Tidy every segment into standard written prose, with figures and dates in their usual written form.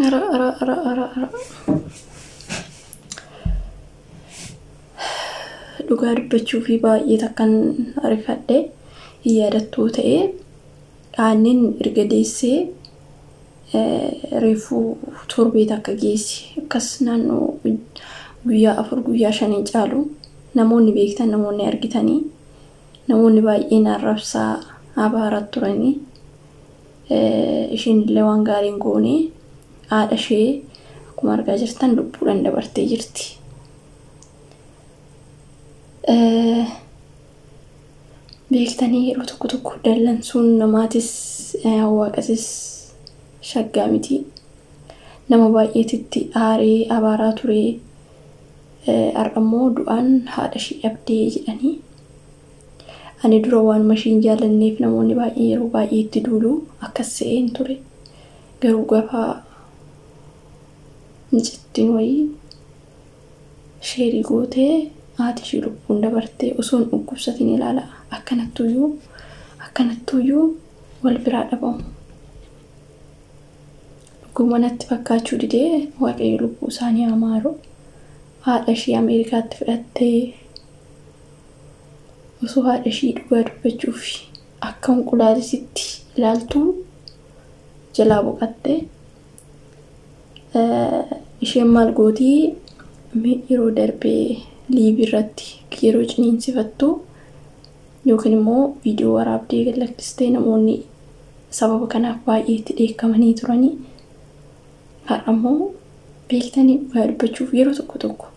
Ara. Dhugaa dubbachuu fi baay'ee takkan arifadhe yaadattuu ta'ee aannin erga deessee reefuu torbee takka geessi akkas naannoo guyyaa 4 guyyaa 5 caalu namoonni beektan namoonni argitanii namoonni baay'een arrabsaa abaarat turanii ishiin illee waan gaariin goone haadha ishee akkuma argaa jirtan lubbuudhaan dabartee jirti. beektanii yeroo tokko dallansuun namaatis waaqasis shaggaa miti nama baay'eetitti aaree abaaraa ture arqammoo du'aan haadha ishee dhabdee jedhanii ani dura waan mashiin jaalanneef namoonni baay'ee yeroo baay'eetti duulu akkas se'een ture garuu gafaa injittiin wayii sheerii gootee haati ishee lubbuun dabartee osoo hin dhukkubsatin ilaala akkanattuyyuu wal biraa dhabamu. Dhugumanatti fakkaachuu didee waaqayyo lubbuu isaanii amaaru haadha ishee Ameerikaatti fudhattee osoo haadha ishee dhugaa dubbachuuf akka unqulaalitti ilaaltuu jalaa boqattee isheen maal gootii yeroo darbee liibii irratti yeroo ciniinsifattu yookiin immoo viidiyoo waraabdee galaksistee namoonni sababa kanaaf baay'ee itti dheekkamanii turanii har'ammoo beektanii dhugaa dubbachuuf yeroo tokko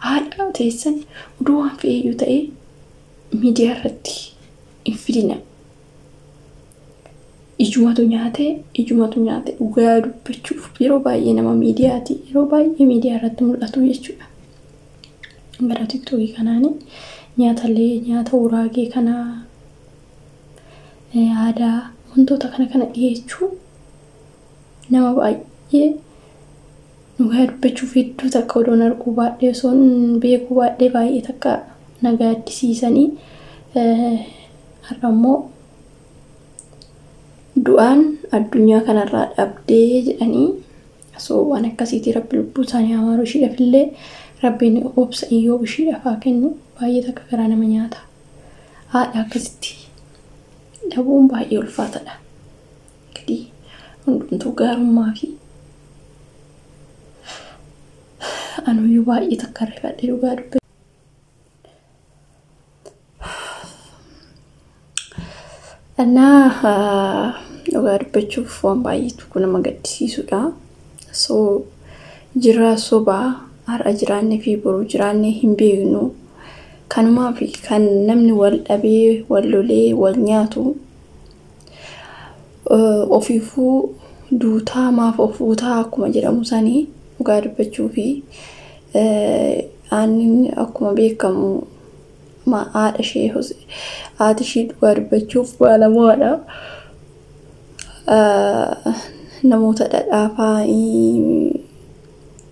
haadha teessan oduu waan fe'eeyyuu ta'ee miidiyaa irratti hin fidina. Ijumatu nyaate dhugaa dubbachuuf yeroo baay'ee nama miidiyaati yeroo baay'ee miidiyaa irratti mul'atu jechuudha. Gara TikTokii kanaani nyaata uraagee kanaa aadaa wantoota kana dhiyeechuu nama baay'ee dhugaa dubbachuuf hedduu takka odoon arguu baadhee osoon beekuu baadhee baay'ee takka nagaa addisiisanii har'ammoo du'aan addunyaa kanarraa dhabdee jedhanii osoo waan akkasiitii rabbi lubbuu isaanii amaaru ishiidhafillee rabbiin obsa iyyoo ishiidhaaf haa kennu baay'ee takka garaa nama nyaata. Haadha akkasitti dhabuun baay'ee ulfaataadha. Gadi hundumtuu gaarummaa fi anuyyuu baay'ee takka rifadhee dhugaa dubbatu. Dhugaa dubbachuuf waan baay'eetu kun nama gaddisiisudha. Jirraa sobaa har'a jiraannee fi boruu jiraannee hin beeknu. Kanumaa fi kan namni wal dhabee wal lolee wal nyaatu ofiifuu duutaa maaf ofuutaa akkuma jedhamu sanii dhugaa dubbachuu fi aannin akkuma beekamu haati ishee dhugaa dubbachuuf baalamoodha. Namoota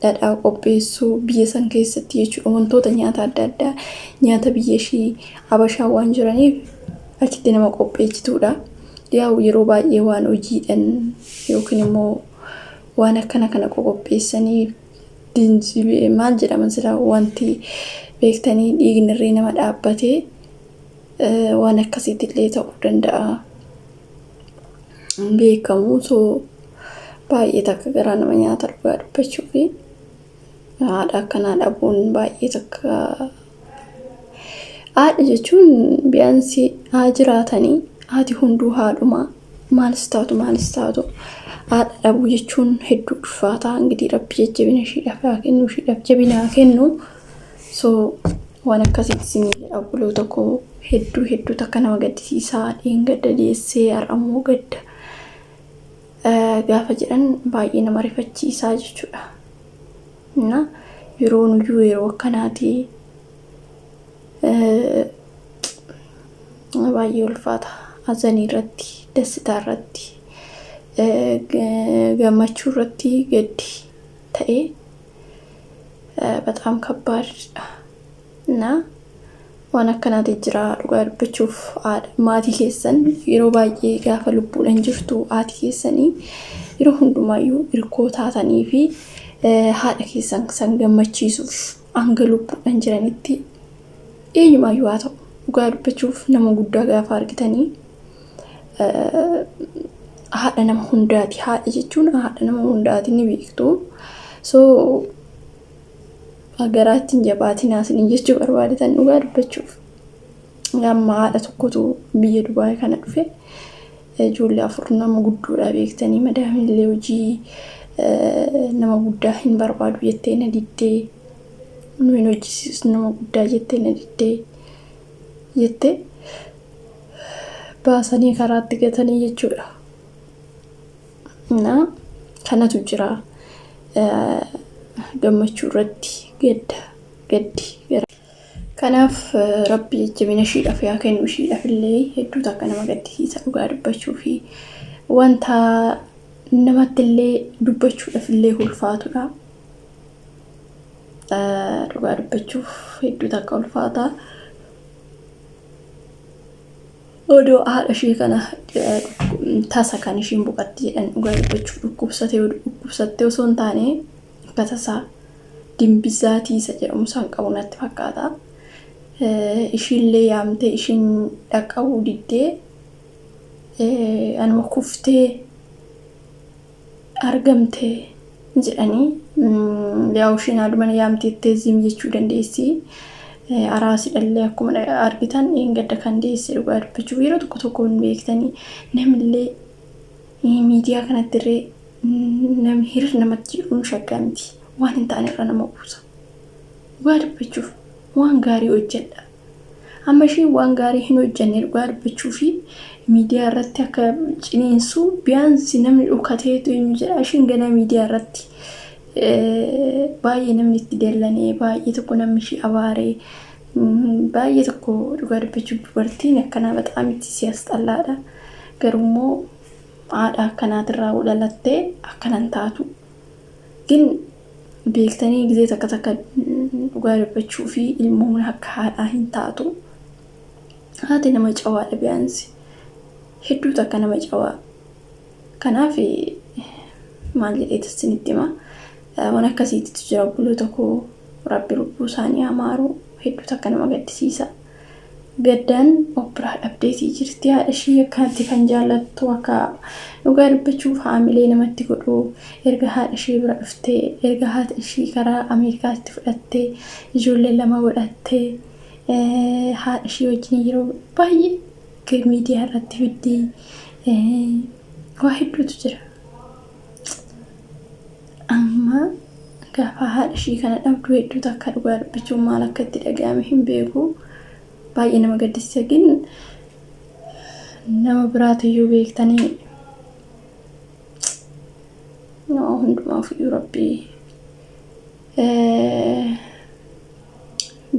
dhadhaa qopheessuu biyya san keessatti jechuudha wantoota nyaata adda addaa nyaata biyya ishee habashaa waan jiraniif achitti nama qopheessituudha. Yeroo baay'ee waan hojiidhaan yookiin immoo waan akkana kana qopheessanii dinjibee maal jedhaman sila wanti beektanii dhiigni irree nama dhaabbatee waan akkasiitti illee ta'uu danda'a. Beekamu baay'ee takka garaa nama nyaata dhugaa dubbachuu fi haadha akkanaa dhabuun baay'ee takka haadha jechuun bi'aansi haa jiraatanii haati hunduu haadhuma maalis taatu haadha dhabuu jechuun hedduu ulfaataa ingitii rabbi jajjabina ishiidhaaf haa kennu ishiidhaaf jabina haa kennu. Waan akkasitti sinii dhabbuloo tokko hedduu takka nama gaddisiisaa gadda deessee har'ammoo gadda gaafa jedhan baay'ee nama rifachiisaa jechuudha. Yeroo akkanaati baay'ee ulfaata. Azanii irratti, dessitaa irratti, gammachuu irratti gaddi ta'ee በጣም ከባድ እና waan akkanaati jira dhugaa dubbachuuf maatii keessan yeroo baay'ee gaafa lubbuudhaan jirtu haati keessanii yeroo hundumaayyuu hirkoo taatanii fi haadha keessan san gammachiisuuf hanga lubbuudhaan jiranitti eenyumaayyuu haa ta'u dhugaa dubbachuuf nama guddaa gaafa argitanii haadha nama hundaati. Haadha jechuun haadha nama hundaati ni beektu. So agaraattiin jabaatinaa isin jechuu barbaadatan dhugaa dubbachuuf. Amma haadha tokkotu biyya Dubaay kana dhufe ijoollee 4 nama guddoodha beektanii madaamillee hojii nama guddaa hin barbaadu jettee na diddee nuyi hojjisiisu nama guddaa jettee na diddee jettee baasanii karaatti gatanii jechuudha. Na kanatu jira gammachuu irratti gaddi kanaaf rabbi jajjabina ishiidhaaf yaa kennu ishiidhaaf illee hedduu takka nama gaddisiisa dhugaa dubbachuu fi wanta namatti illee dubbachuudhaaf illee ulfaatudha. Dhugaa dubbachuuf hedduu takka ulfaata. Odoo haadha ishee kana tasa kan ishiin boqotti jedhan dhugaa dubbachuuf dhukkubsattee osoo hin taane akka tasaa dimbizaatiisa jedhamu san qabu natti fakkaata. Ishiillee yaamtee ishiin dhaqqabuu diddee anuma kuftee argamte jedhanii yaa ishiin haadhuma yaamteettee zim jechuu dandeessi. Araasi dhallee akkuma argitan gadda kan deesse dhugaa dubbachuuf yeroo tokko hin beektanii namillee miidiyaa kanatti irree namni hirri namatti jedhuun shaggamti waan hin taane irra nama buusa. Dhugaa dubbachuuf waan gaarii hojjedha. Amma ishiin waan gaarii hin hojjenne dhugaa dubbachuu fi miidiyaa irratti akka ciniinsu biyaansi namni dhukkateetu eenyu jedha. Ishiin gana miidiyaa irratti baay'ee namni itti dellanee baay'ee tokko namni ishii abaaree baay'ee tokko dhugaa dubbachuuf dubartiin akkanaa bataam itti siyaas xallaadha. Garuummoo haadha akkanaatirraa dhalattee akkanan taatu. Gin beektanii gizee takka dhugaa dubbachuu fi ilmoon akka haadhaa hin taatu. Haati nama cawaadha biyaansi. Hedduu takka nama cawaa. Kanaaf maal jedhee tasinitti himaa. Waan akkasiitti jira buluu tokko rabbi lubbuu isaanii amaaruu hedduu takka nama gaddisiisa. Gaddaan obbiraa dhabdeetii jirti. Haadha ishii akkanatti kan jaallattu akka dhugaa dubbachuuf haamilee namatti godhu erga haadha ishii bira dhuftee erga haadha ishii karaa Ameerikaatti fudhattee ijoollee 2 godhattee haadha ishii wajjin yeroo baay'ee miidiyaa irratti fiddee waa hedduutu jira. Amma gaafa haadha ishii kana dhabdu hedduu takka dhugaa dubbachuun maal akka itti dhaga'ame hin beeku. Baay'ee nama gaddisiisa. Gin nama biraatiyyuu beektanii nama hundumaaf rabbii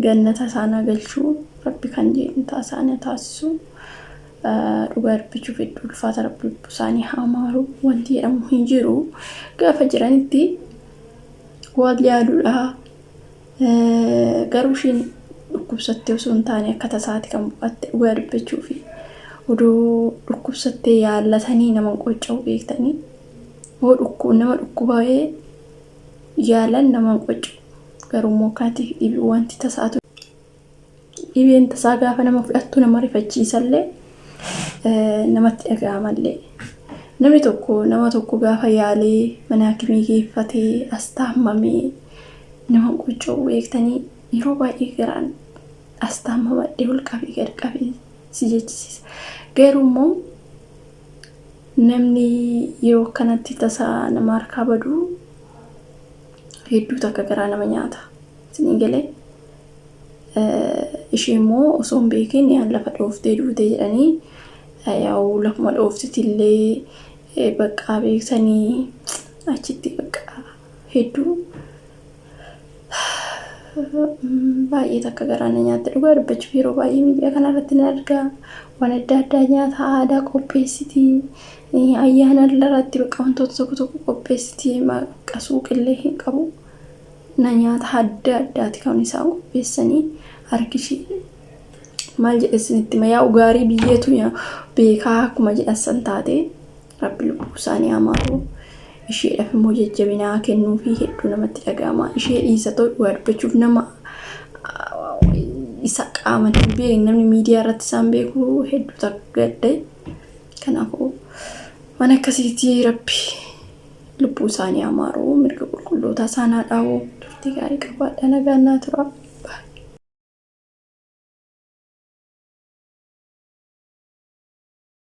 gannata isaanii galchuu rabbi kan jedhu taasisanii taasisu. Dhugaa dubbachuuf hedduu ulfaata rabbi lubbuu isaanii haa maaru. Wanti jedhamu hin jiru. Gaafa jiranitti waan yaaduudha. Garuu ishiin dhukkubsattee osoo hin taane akka tasaati kan boqotte dhugaa dubbachuuf odoo dhukkubsattee yaallatanii nama qocca'u beektanii nama dhukkuba'ee yaalan nama qocca'u. Garuu mookaatiif dhibii wanti tasaatu dhibeen tasaa gaafa nama fudhattu nama rifachiisallee namatti dhaga'amallee. Namni tokko nama tokko gaafa yaalee mana hakimii geeffatee astaamamee nama qocca'u beektanii yeroo baay'ee garaan astaamamadhee ol qabee gad qabee si jechisiisa. Garuu immoo namni yeroo kanatti tasaa nama harkaa baduu hedduu takka garaa nama nyaata. Isin galee ishee immoo osoo hin beekin yaan lafa dhooftee duutee jedhanii yaa'u lafuma dhooftitillee bakka beektanii achitti bakka hedduu baay'ee takka garaana nyaata. Dhugaa dubbachuuf yeroo baay'ee miidiyaa kanarratti ni argaa. Waan adda addaa nyaata aadaa qopheessitii ayyaana irratti bakka wantoota tokko qopheessitii maqasuu qillee hin qabu. Na nyaata adda addaati kan isaan qopheessanii harkishii maal jedhesinitti mayaa ugaarii biyyeetu beekaa akkuma jedhasan taate rabbi lubbuu isaanii amaaru isheedhaaf immoo jajjabinaa kennuu fi hedduu namatti dhaga'ama ishee dhiisa ta'u dubbachuuf nama isa qaaman beekan namni miidiyaa irratti isaan beeku hedduu takgadde kanaafuu waan akkasiitii rabbi lubbuu isaanii amaaru mirga qulqulloota isaanii dhaabuu turtii gaarii qabaadha nagaan naa tura.